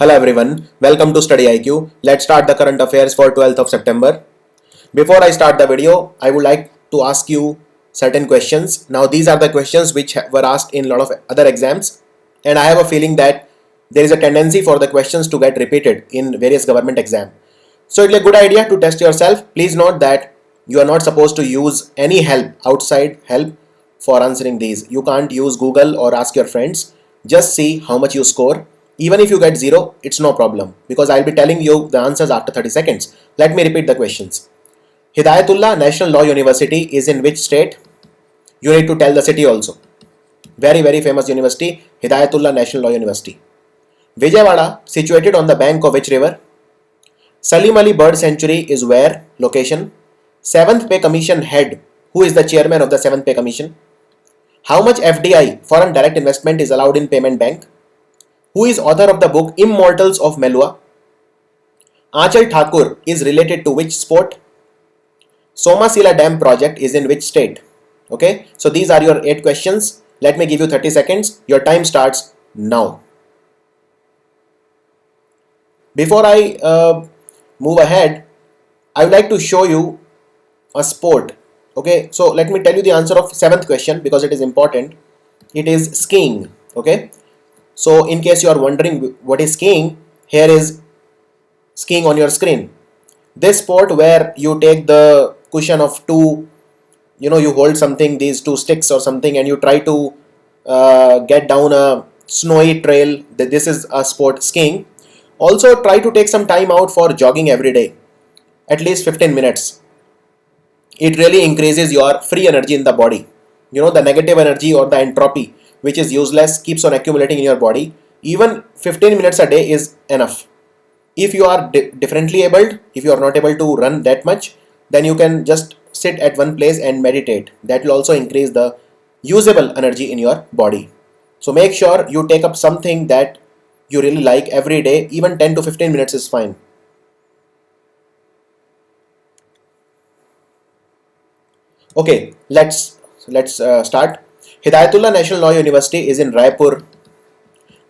Hello everyone, welcome to Study IQ. Let's start the current affairs for 12th of September. Before I start the video, I would like to ask you certain questions. Now these are the questions which were asked in a lot of other exams, and I have a feeling that there is a tendency for the questions to get repeated in various government exams. So it's a good idea to test yourself. Please note that you are not supposed to use any help, outside help, for answering these. You can't use Google or ask your friends. Just see how much you score. Even if you get 0, it's no problem because I'll be telling you the answers after 30 seconds. Let me repeat the questions. Hidayatullah National Law University is in which state? You need to tell the city also. Very famous university, Hidayatullah National Law University. Vijayawada, situated on the bank of which river? Salim Ali Bird Sanctuary is where? Location. 7th Pay Commission head. Who is the chairman of the 7th Pay Commission? How much FDI, foreign direct investment, is allowed in payment bank? Who is author of the book Immortals of Melua? Achal Thakur is related to which sport? Somasila Dam project is in which state? Okay, so these are your 8 questions. Let me give you 30 seconds. Your time starts now. Before I move ahead, I would like to show you a sport. Okay, so let me tell you the answer of 7th question because it is important. It is skiing. Okay, so in case you are wondering what is skiing, here is skiing on your screen. This sport where you take the cushion of two, you hold something, these 2 sticks or something, and you try to get down a snowy trail. This is a sport, skiing. Also try to take some time out for jogging every day, at least 15 minutes. It really increases your free energy in the body. The negative energy or the entropy which is useless keeps on accumulating in your body. Even 15 minutes a day is enough. If you are differently abled, if you are not able to run that much, then you can just sit at one place and meditate. That will also increase the usable energy in your body. So make sure you take up something that you really like every day. Even 10 to 15 minutes is fine. Okay, let's start. Hidayatullah National Law University is in Raipur.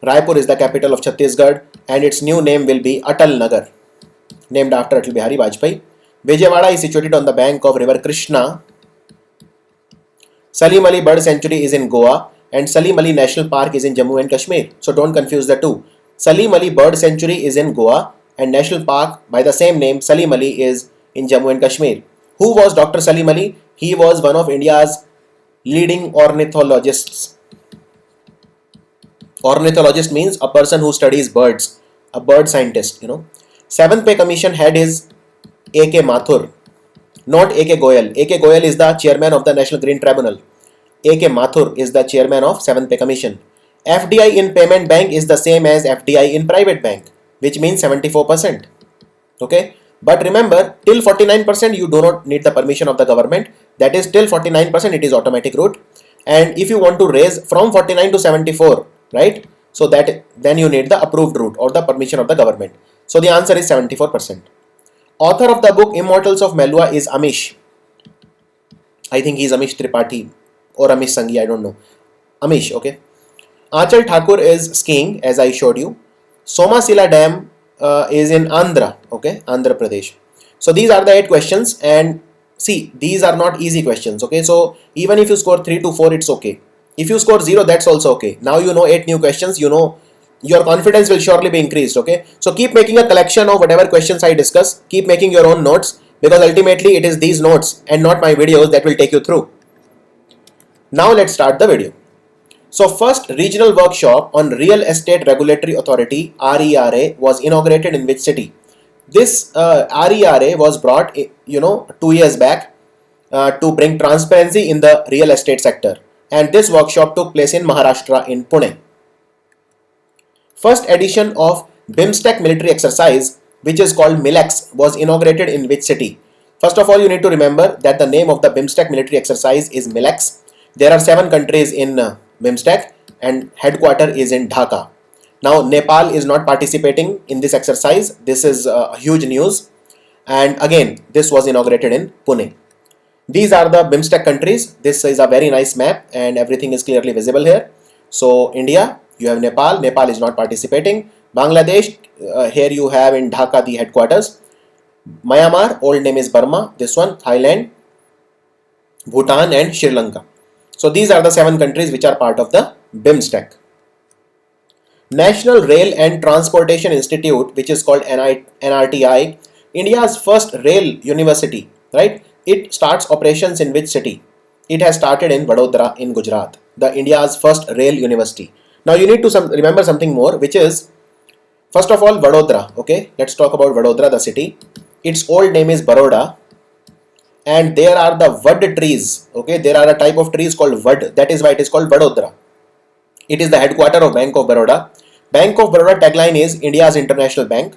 Raipur is the capital of Chhattisgarh, and its new name will be Atal Nagar, named after Atal Bihari Vajpayee. Vijayawada is situated on the bank of river Krishna. Salim Ali Bird Sanctuary is in Goa, and Salim Ali National Park is in Jammu and Kashmir. So don't confuse the two. Salim Ali Bird Sanctuary is in Goa, and National Park by the same name, Salim Ali, is in Jammu and Kashmir. Who was Dr. Salim Ali? He was one of India's leading ornithologists. Ornithologist means a person who studies birds, a bird scientist, 7th Pay Commission head is A.K. Mathur, not A.K. Goyal. A.K. Goyal is the chairman of the National Green Tribunal. A.K. Mathur is the chairman of 7th Pay Commission. FDI in payment bank is the same as FDI in private bank, which means 74%. Okay, but remember, till 49% you do not need the permission of the government. That is, till 49% it is automatic route, and if you want to raise from 49 to 74, right, so that then you need the approved route or the permission of the government. So the answer is 74%. Author of the book Immortals of Melua is Amish. I think he is Amish Tripathi or Amish Sanghi, I don't know. Amish, okay. Achal Thakur is skiing, as I showed you. Somasila Dam is in Andhra, okay, Andhra Pradesh. So these are the 8 questions, and see, these are not easy questions, okay. So even if you score 3 to 4, it's okay. If you score 0, that's also okay. Now you know 8 new questions, your confidence will surely be increased, okay. So keep making a collection of whatever questions I discuss. Keep making your own notes, because ultimately it is these notes and not my videos that will take you through. Now let's start the video. So first regional workshop on Real Estate Regulatory Authority, RERA, was inaugurated in which city? This RERA was brought 2 years back to bring transparency in the real estate sector, and this workshop took place in Maharashtra in Pune. First edition of BIMSTEC military exercise, which is called MILEX, was inaugurated in which city? First of all, you need to remember that the name of the BIMSTEC military exercise is MILEX. There are 7 countries in BIMSTEC, and headquarter is in Dhaka. Now Nepal is not participating in this exercise. This is huge news, and again this was inaugurated in Pune. These are the BIMSTEC countries. This is a very nice map and everything is clearly visible here. So India, you have Nepal. Nepal is not participating. Bangladesh, here you have in Dhaka the headquarters. Myanmar, old name is Burma. This one, Thailand, Bhutan and Sri Lanka. So these are the 7 countries which are part of the BIMSTEC. National Rail and Transportation Institute, which is called NRTI, India's first rail university, right? It starts operations in which city? It has started in Vadodara in Gujarat, the India's first rail university. Now you need to remember something more, which is, first of all, Vadodara, okay? Let's talk about Vadodara, the city. Its old name is Baroda, and there are the Vad trees, okay? There are a type of trees called Vad, that is why it is called Vadodara. It is the headquarter of Bank of Baroda. Bank of Baroda tagline is India's International Bank,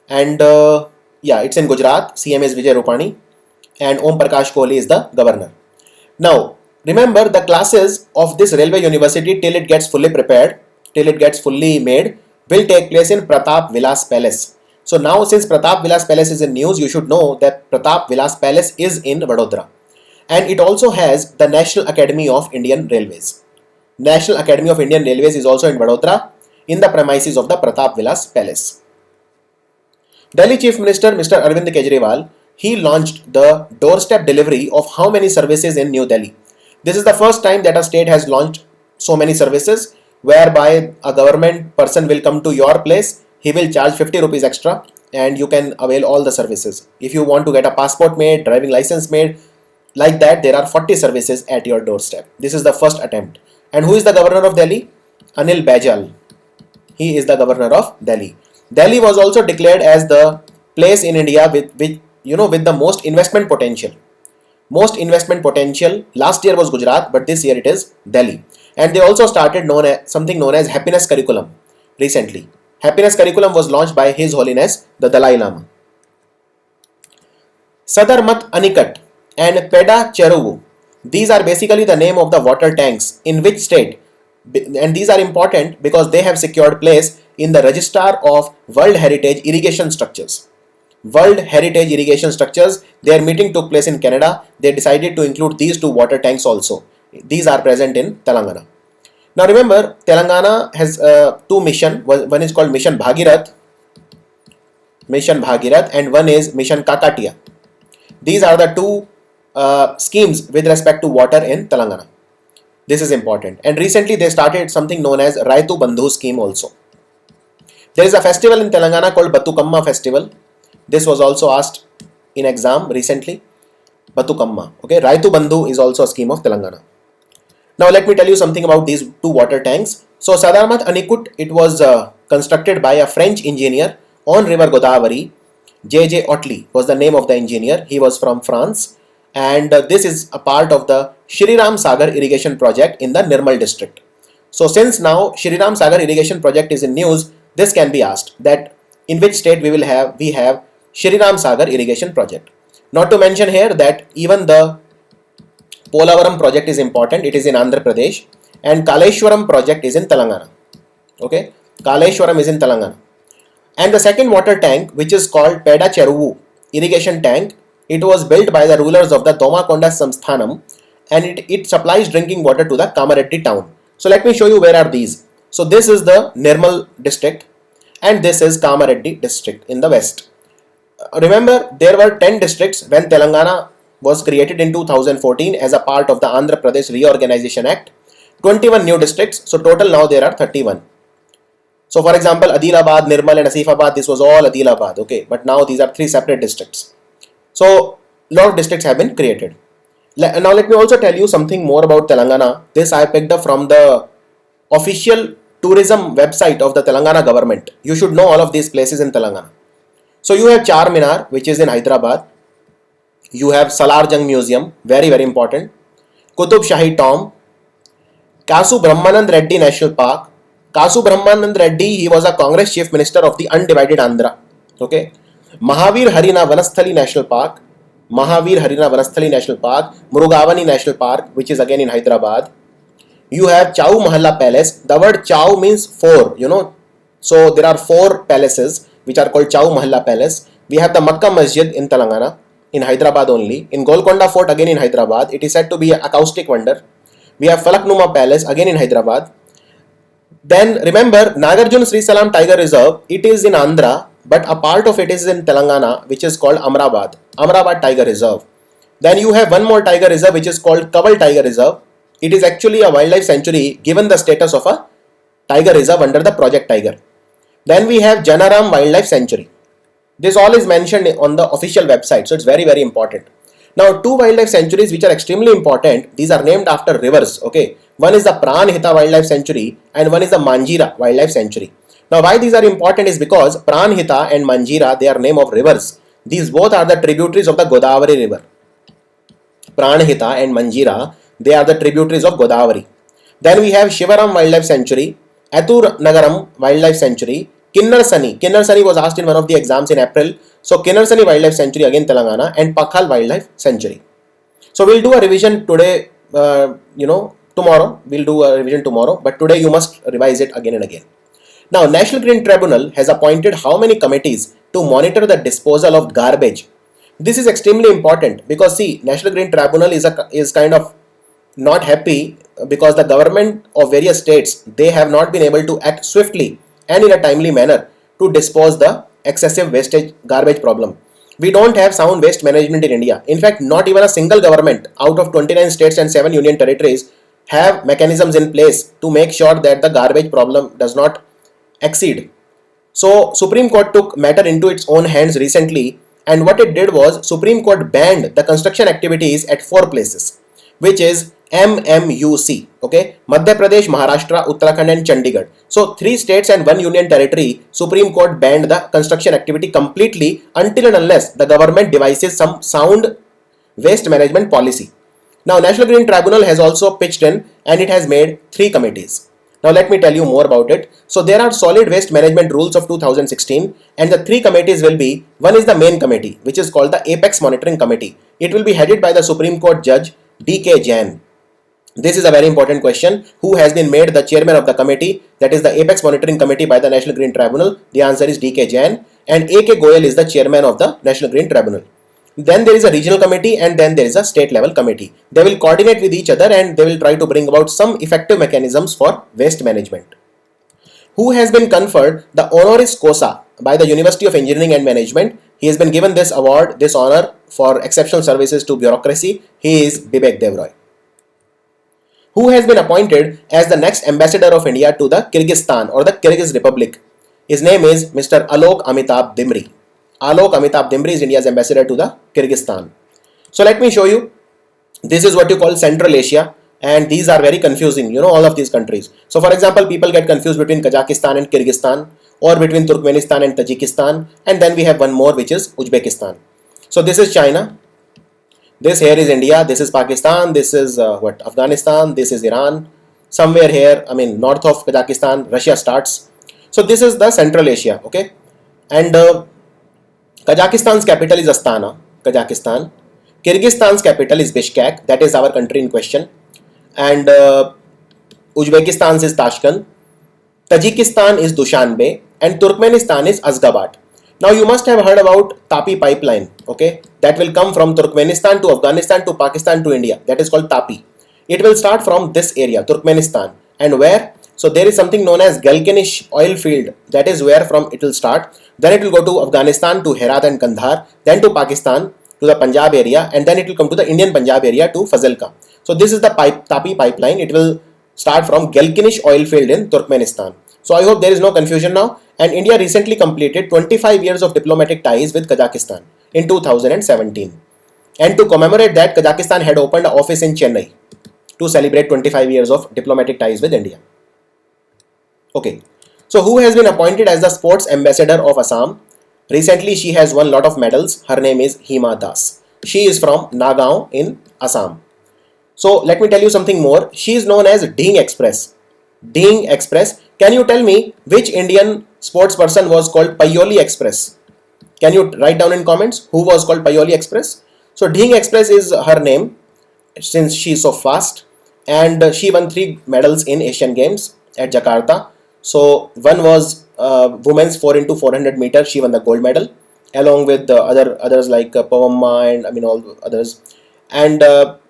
and yeah, it's in Gujarat. CM is Vijay Rupani, and Om Prakash Kohli is the governor. Now, remember the classes of this railway university till it gets fully prepared, till it gets fully made, will take place in Pratap Vilas Palace. So now, since Pratap Vilas Palace is in news, you should know that Pratap Vilas Palace is in Vadodara, and it also has the National Academy of Indian Railways. National Academy of Indian Railways is also in Vadodara, in the premises of the Pratap Vilas Palace. Delhi Chief Minister Mr. Arvind Kejriwal, he launched the doorstep delivery of how many services in New Delhi. This is the first time that a state has launched so many services, whereby a government person will come to your place, he will charge 50 rupees extra and you can avail all the services. If you want to get a passport made, driving license made, like that, there are 40 services at your doorstep. This is the first attempt. And who is the governor of Delhi? Anil Baijal. He is the governor of Delhi. Delhi was also declared as the place in India with the most investment potential. Most investment potential. Last year was Gujarat, but this year it is Delhi. And they also started something known as Happiness Curriculum recently. Happiness Curriculum was launched by His Holiness the Dalai Lama. Sadarmat Anikat and Peda Cheruvu. These are basically the name of the water tanks in which state, and these are important because they have secured place in the Register of World Heritage Irrigation Structures. World Heritage Irrigation Structures, their meeting took place in Canada. They decided to include these 2 water tanks also. These are present in Telangana. Now remember, Telangana has 2 missions. One is called Mission Bhagirath, and one is Mission Kakatiya. These are the 2 schemes with respect to water in Telangana. This is important. And recently they started something known as Raitu Bandhu scheme also. There is a festival in Telangana called Bathukamma festival. This was also asked in exam recently. Bathukamma. Okay, Raitu Bandhu is also a scheme of Telangana. Now let me tell you something about these 2 water tanks. So Sadarmat Anikut, it was constructed by a French engineer on river Godavari. J.J. Otley was the name of the engineer. He was from France. And this is a part of the Shri Ram Sagar irrigation project in the Nirmal district. So since now Shri Ram Sagar irrigation project is in news, this can be asked that in which state we have Shri Ram Sagar irrigation project. Not to mention here that even the Polavaram project is important. It is in Andhra Pradesh, and Kaleshwaram project is in Telangana. Okay, Kaleshwaram is in Telangana. And the second water tank, which is called Peda Cheruvu irrigation tank, it was built by the rulers of the Domakonda Samsthanam, and it supplies drinking water to the Kamareddy town. So let me show you where are these. So this is the Nirmal district, and this is Kamareddy district in the west. Remember, there were 10 districts when Telangana was created in 2014 as a part of the Andhra Pradesh Reorganization Act. 21 new districts, so total now there are 31. So for example, Adilabad, Nirmal and Asifabad, this was all Adilabad, okay, but now these are 3 separate districts. So lot of districts have been created. Now let me also tell you something more about Telangana. This I picked up from the official tourism website of the Telangana government. You should know all of these places in Telangana. So you have Charminar, which is in Hyderabad. You have Salarjung Museum, very important. Qutub Shahi Tomb, Kasu Brahmanand Reddy National Park. Kasu Brahmanand Reddy, he was a Congress Chief Minister of the undivided Andhra. Okay. Mahavir Harina Vanasthali National Park, Murugavani National Park, which is again in Hyderabad. You have Chau Mahalla Palace. The word Chau means 4, So there are 4 palaces which are called Chau Mahalla Palace. We have the Makkah Masjid in Telangana, in Hyderabad only. In Golconda Fort, again in Hyderabad. It is said to be an acoustic wonder. We have Falaknuma Palace, again in Hyderabad. Then remember Nagarjuna Sri Salam Tiger Reserve, it is in Andhra, but a part of it is in Telangana, which is called Amrabad Tiger Reserve. Then you have one more tiger reserve which is called Kaval Tiger Reserve. It is actually a wildlife sanctuary given the status of a tiger reserve under the Project Tiger. Then we have Janaram Wildlife Sanctuary. This all is mentioned on the official website, so it's very, very important. Now, two wildlife sanctuaries which are extremely important, these are named after rivers. Okay, one is the Pranhita Wildlife Sanctuary and one is the Manjira Wildlife Sanctuary. Now, why these are important is because Pranhita and Manjira, they are name of rivers. These both are the tributaries of the Godavari River. Pranhita and Manjira, they are the tributaries of Godavari. Then we have Shivaram Wildlife Sanctuary, Atur Nagaram Wildlife Sanctuary, Kinnarsani. Kinnarsani was asked in one of the exams in April. So Kinnarsani Wildlife Sanctuary again Telangana, and Pakhal Wildlife Sanctuary. So we'll do a revision today, tomorrow. We'll do a revision tomorrow, but today you must revise it again and again. Now, National Green Tribunal has appointed how many committees to monitor the disposal of garbage? This is extremely important because see, National Green Tribunal is kind of not happy because the government of various states, they have not been able to act swiftly and in a timely manner to dispose the excessive wastage garbage problem. We don't have sound waste management in India. In fact, not even a single government out of 29 states and 7 union territories have mechanisms in place to make sure that the garbage problem does not exceed. So Supreme Court took matter into its own hands recently, and what it did was Supreme Court banned the construction activities at 4 places, which is MMUC, okay, Madhya Pradesh, Maharashtra, Uttarakhand and Chandigarh. So 3 states and 1 union territory, Supreme Court banned the construction activity completely until and unless the government devises some sound waste management policy. Now National Green Tribunal has also pitched in and it has made 3 committees. Now let me tell you more about it. So there are solid waste management rules of 2016 and the 3 committees will be, one is the main committee which is called the Apex Monitoring Committee. It will be headed by the Supreme Court Judge D.K. Jain. This is a very important question. Who has been made the chairman of the committee? That is the Apex Monitoring Committee by the National Green Tribunal. The answer is D.K. Jain, and A.K. Goyal is the chairman of the National Green Tribunal. Then there is a regional committee and then there is a state level committee. They will coordinate with each other and they will try to bring about some effective mechanisms for waste management. Who has been conferred the honoris causa by the University of Engineering and Management? He has been given this award, this honor for exceptional services to bureaucracy. He is Bibek Devroy. Who has been appointed as the next ambassador of India to the Kyrgyzstan or the Kyrgyz Republic? His name is Mr. Alok Amitabh Dimri. Alok Amitabh Dimri is India's ambassador to the Kyrgyzstan. So let me show you. This is what you call Central Asia, and these are very confusing, all of these countries. So for example, people get confused between Kazakhstan and Kyrgyzstan, or between Turkmenistan and Tajikistan, and then we have one more which is Uzbekistan. So this is China. This here is India, this is Pakistan, this is Afghanistan, this is Iran. Somewhere here, north of Kazakhstan, Russia starts. So this is the Central Asia, okay? And Kazakhstan's capital is Astana, Kazakhstan. Kyrgyzstan's capital is Bishkek, that is our country in question. And Uzbekistan's is Tashkent. Tajikistan is Dushanbe, and Turkmenistan is Ashgabat. Now you must have heard about Tapi pipeline, okay? That will come from Turkmenistan to Afghanistan to Pakistan to India. That is called Tapi. It will start from this area, Turkmenistan. And where? So there is something known as Galkanish oil field. That is where from it will start. Then it will go to Afghanistan to Herat and Kandahar. Then to Pakistan to the Punjab area. And then it will come to the Indian Punjab area to Fazilka. So this is the Tapi pipeline. It will start from Galkanish oil field in Turkmenistan. So I hope there is no confusion now. And India recently completed 25 years of diplomatic ties with Kazakhstan in 2017. And to commemorate that, Kazakhstan had opened an office in Chennai to celebrate 25 years of diplomatic ties with India. Okay, so who has been appointed as the sports ambassador of Assam? Recently, she has won a lot of medals. Her name is Hima Das. She is from Nagaon in Assam. So let me tell you something more. She is known as Ding Express. Ding Express. Can you tell me which Indian sports person was called Payoli Express? Can you write down in comments who was called Payoli Express? So Ding Express is her name since she is so fast, and she won 3 medals in Asian Games at Jakarta. So one was women's 4x400 meter. She won the gold medal along with the others like Pavamma and all the others. And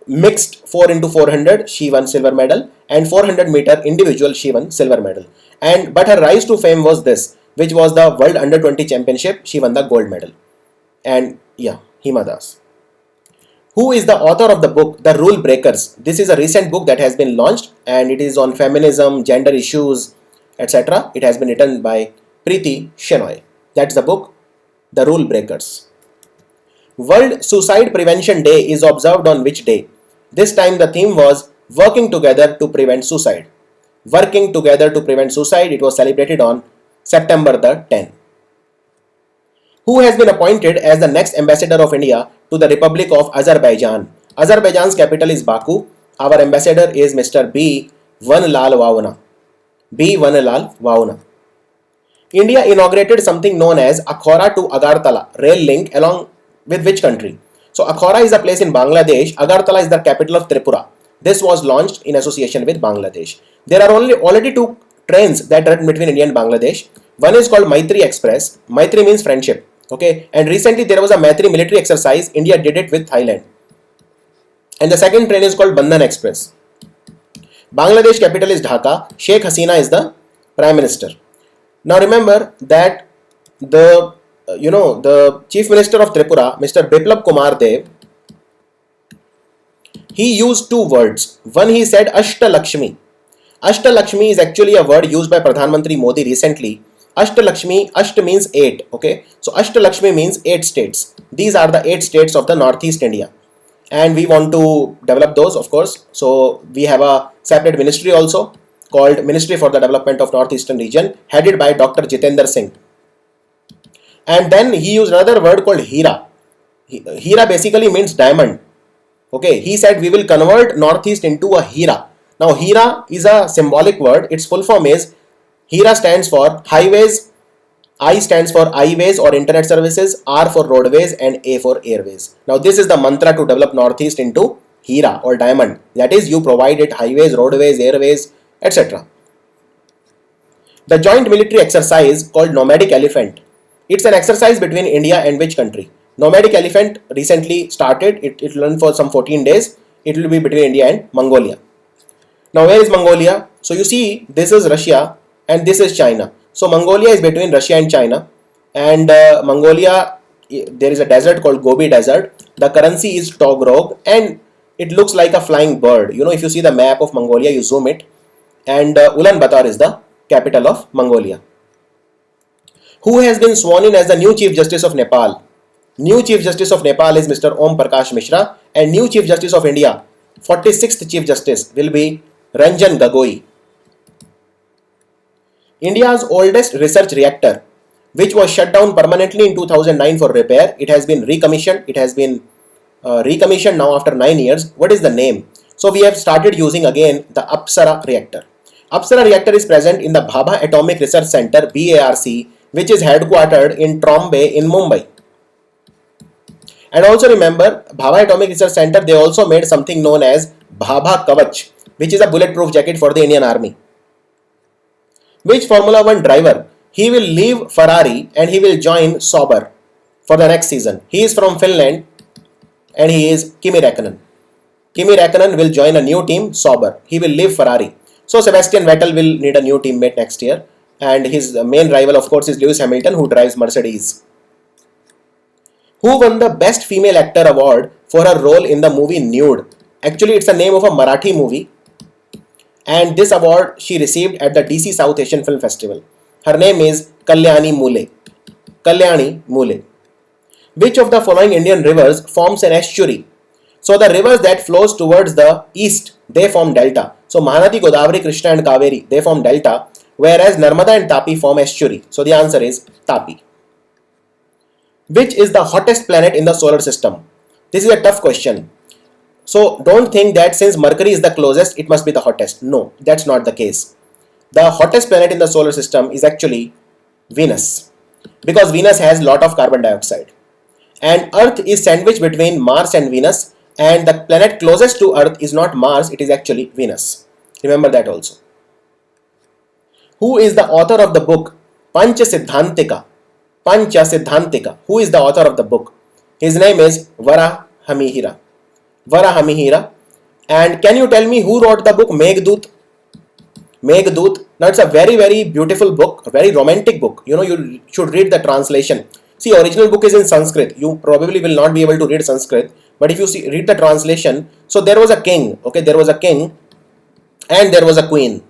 mixed 4 into 400, she won silver medal, and 400-meter individual, she won silver medal. But her rise to fame was this, which was the World Under 20 Championship. She won the gold medal. And yeah, Hima Das. Who is the author of the book The Rule Breakers? This is a recent book that has been launched, and it is on feminism, gender issues, etc. It has been written by Preeti Shenoy. That's the book The Rule Breakers. World Suicide Prevention Day is observed on which day? This time the theme was Working Together to Prevent Suicide. Working Together to Prevent Suicide. It was celebrated on September the 10th. Who has been appointed as the next ambassador of India to the Republic of Azerbaijan? Azerbaijan's capital is Baku. Our ambassador is Mr. B. Vanlal Vauna. B. Vanlal Vauna. India inaugurated something known as Akhora to Agartala rail link along with which country? So Akhora is a place in Bangladesh. Agartala is the capital of Tripura. This was launched in association with Bangladesh. There are already two trains that run between India and Bangladesh. One is called Maitri Express. Maitri means friendship. Okay, and recently there was a Maitri military exercise. India did it with Thailand. And the second train is called Bandhan Express. Bangladesh capital is Dhaka. Sheikh Hasina is the Prime Minister. Now remember that the Chief Minister of Tripura, Mr. Biplab Kumar Dev, he used two words. One, he said Ashtalakshmi. Ashtalakshmi is actually a word used by Pradhan Mantri Modi recently. Ashtalakshmi, Asht means 8, okay. So Ashtalakshmi means 8 states. These are the 8 states of the Northeast India. And we want to develop those, of course. So we have a separate ministry also called Ministry for the Development of Northeastern Region, headed by Dr. Jitendra Singh. And then he used another word called Hira. Hira basically means diamond. Okay, he said we will convert Northeast into a Hira. Now Hira is a symbolic word. Its full form is, Hira stands for highways, I stands for highways or internet services, R for roadways, and A for airways. Now this is the mantra to develop Northeast into Hira or diamond. That is, you provide it highways, roadways, airways, etc. The joint military exercise called Nomadic Elephant. It's an exercise between India and which country? Nomadic Elephant recently started. It will run for some 14 days. It will be between India and Mongolia. Now where is Mongolia? So you see, this is Russia and this is China. So Mongolia is between Russia and China. And Mongolia, there is a desert called Gobi Desert. The currency is Togrog and it looks like a flying bird. You know, if you see the map of Mongolia, you zoom it. And Ulaanbaatar is the capital of Mongolia. Who has been sworn in as the new Chief Justice of Nepal? New Chief Justice of Nepal is Mr. Om Prakash Mishra, and new Chief Justice of India, 46th Chief Justice, will be Ranjan Gogoi. India's oldest research reactor, which was shut down permanently in 2009 for repair, it has been recommissioned. It has been recommissioned now after 9 years. What is the name? So we have started using again the Apsara reactor. Apsara reactor is present in the Bhabha Atomic Research Center, BARC, which is headquartered in Trombay in Mumbai. And also remember, Bhabha Atomic Research Center, they also made something known as Bhabha Kavach, which is a bulletproof jacket for the Indian Army. Which Formula 1 driver? He will leave Ferrari and he will join Sauber for the next season. He is from Finland and he is Kimi Räikkönen. Kimi Räikkönen will join a new team, Sauber. He will leave Ferrari. So Sebastian Vettel will need a new teammate next year. And his main rival, of course, is Lewis Hamilton, who drives Mercedes. Who won the Best Female Actor award for her role in the movie Nude? Actually, it's the name of a Marathi movie. And this award she received at the DC South Asian Film Festival. Her name is Kalyani Mule. Kalyani Mule. Which of the following Indian rivers forms an estuary? So the rivers that flows towards the east, they form delta. So Mahanadi, Godavari, Krishna and Kaveri, they form delta. Whereas Narmada and Tapi form estuary. So the answer is Tapi. Which is the hottest planet in the solar system? This is a tough question. So don't think that since Mercury is the closest, it must be the hottest. No, that's not the case. The hottest planet in the solar system is actually Venus. Because Venus has a lot of carbon dioxide. And Earth is sandwiched between Mars and Venus. And the planet closest to Earth is not Mars, it is actually Venus. Remember that also. Who is the author of the book Pancha Siddhantika? Pancha Siddhantika. Who is the author of the book? His name is Varahamihira. Varahamihira. And can you tell me who wrote the book Meghdoot? Meghdoot. Now it's a very, very beautiful book, a very romantic book. You know, you should read the translation. See, original book is in Sanskrit. You probably will not be able to read Sanskrit, but if you read the translation, so there was a king. Okay, there was a king, and there was a queen,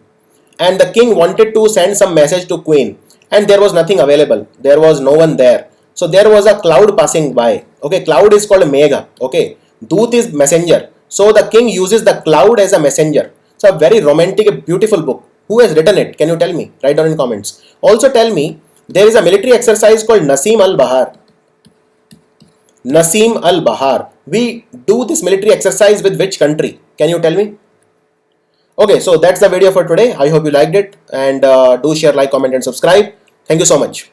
and the king wanted to send some message to queen, and there was nothing available. There was no one there. So there was a cloud passing by. Okay, cloud is called Megha. Okay, Doot is messenger. So the king uses the cloud as a messenger. So a very romantic, beautiful book. Who has written it? Can you tell me? Write down in comments. Also tell me, there is a military exercise called Nasim al-Bahar. Nasim al-Bahar. We do this military exercise with which country? Can you tell me? Okay, so that's the video for today. I hope you liked it, and do share, like, comment and subscribe. Thank you so much.